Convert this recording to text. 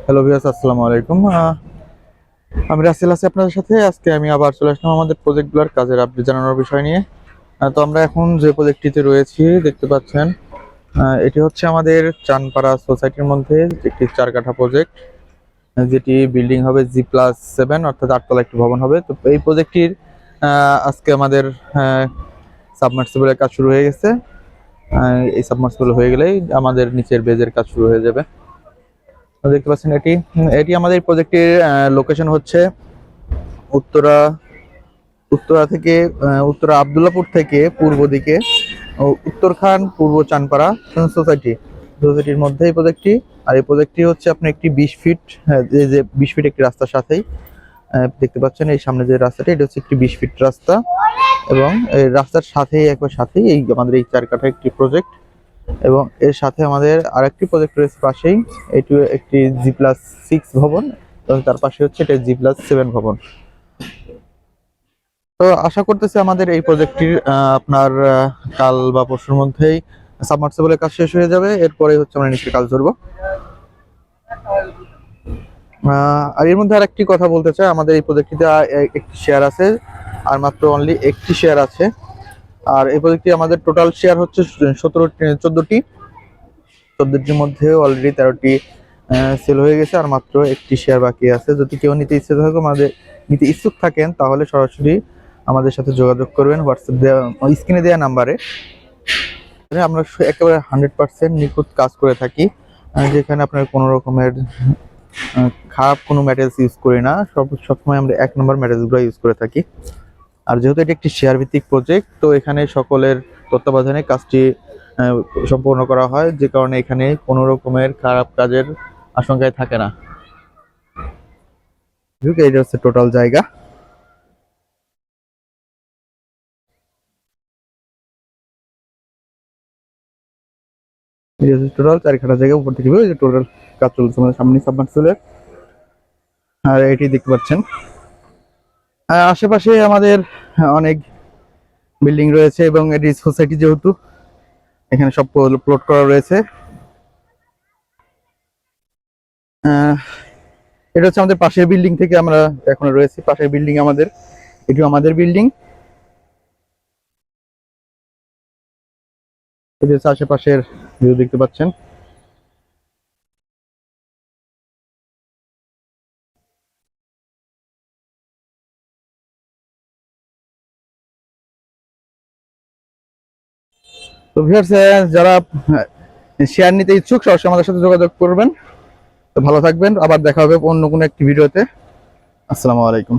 Hello viewers, আসসালামু আলাইকুম। আমি রাসেল আছি আপনাদের সাথে। আজকে আমি আবার চলে আসলাম আমাদের প্রজেক্টগুলোর কাজের আপডেট জানানোর বিষয় নিয়ে। তো আমরা এখন যে প্রজেক্টটিতে রয়েছি দেখতে পাচ্ছেন, এটি হচ্ছে আমাদের চানপাড়া সোসাইটির মধ্যে একটি 4 কাঠা প্রজেক্ট, যেটি বিল্ডিং হবে G+7, অর্থাৎ 8 তলা একটি ভবন হবে। তো এই প্রজেক্টটির আজকে আমাদের সাবমার্সিবলের কাজ শুরু হয়ে গেছে। এই সাবমার্সিবল হয়ে গেলেই আমাদের নিচের বেজের কাজ শুরু হয়ে যাবে। দেখতে পাচ্ছেন এটি এটি আমাদের প্রজেক্টের লোকেশন হচ্ছে উত্তরা উত্তরা থেকে উত্তরা আব্দুল্লাপুর থেকে পূর্ব দিকে উত্তরখান পূর্ব চানপাড়া সোসাইটির মধ্যে এই প্রজেক্টটি। আর এই প্রজেক্টটি হচ্ছে আপনি একটি 20 ফিট, যে 20 ফিট একটি রাস্তার সাথেই দেখতে পাচ্ছেন এই সামনে যে রাস্তাটি, এটা হচ্ছে একটি 20 ফিট রাস্তা এবং এই রাস্তার সাথেই একবার সাথেই এই আমাদের এই 4 কাঠা একটি প্রজেক্ট। এবং এর সাথে আমাদের আরেকটি প্রজেক্ট রয়েছে পাশেই, এটি একটি G+6 ভবন এবং তার পাশে হচ্ছে এটা G+7 ভবন। তো আশা করতেছি আমাদের এই প্রজেক্টটির আপনার কাল বা পরশুর মধ্যেই সাবমার্সিবলের কাজ শেষ হয়ে যাবে। এরপরে হচ্ছে আমরা নিচে কাজ ধরবো। আর এর মধ্যে আরেকটি কথা বলতে চাই, আমাদের এই প্রজেক্টটিতে একটি শেয়ার আছে, আর মাত্র অনলি একটি শেয়ার আছে। আর এই প্রজেক্টটি আমাদের টোটাল শেয়ার হচ্ছে 14টির মধ্যে অলরেডি 13টি সেল হয়ে গেছে, আর মাত্র একটি শেয়ার বাকি আছে। যদি কেউ নিতে ইচ্ছুক থাকেন তাহলে সরাসরি আমাদের সাথে যোগাযোগ করবেন হোয়াটসঅ্যাপ দেওয়া স্ক্রিনে দেওয়া নাম্বারে। আমরা একেবারে 100% নিখুঁত কাজ করে থাকি, যেখানে আপনার কোনো রকমের খারাপ কোনো ম্যাটেরিয়ালস ইউজ করি না। সবসময় আমরা 1 নম্বর ম্যাটেরিয়ালসগুলো ইউজ করে থাকি। আর যেহেতু এটি একটি শেয়ার ভিত্তিক প্রজেক্ট, তো এখানে সকলের তত্ত্বাবধানে কাজটি সম্পূর্ণ করা হয়, যে কারণে এখানে কোনো রকমের খারাপ কাজের আশঙ্কায় থাকে না। এটা হচ্ছে টোটাল জায়গা। টোটাল 4 কাঠা জায়গা উপর থেকে টোটাল কাজ চলছে আমাদের সামনে সাবমার্সিবলের। আর এটি দেখতে পাচ্ছেন আশেপাশে আমাদের অনেক বিল্ডিং রয়েছে এবং এটি সোসাইটি, যেহেতু এখানে সব প্লট করা রয়েছে। এটা হচ্ছে আমাদের পাশের বিল্ডিং থেকে আমরা এখন রয়েছি, পাশের বিল্ডিং আমাদের, এটিও আমাদের বিল্ডিং। এটি হচ্ছে আশেপাশের ভিউ দেখতে পাচ্ছেন। তো ভিউয়ার্স, যারা শেয়ার নিতে ইচ্ছুক সরাসরি আমাদের সাথে যোগাযোগ করবেন। তো ভালো থাকবেন, আবার দেখা হবে অন্য কোনো একটি ভিডিওতে। আসসালামু আলাইকুম।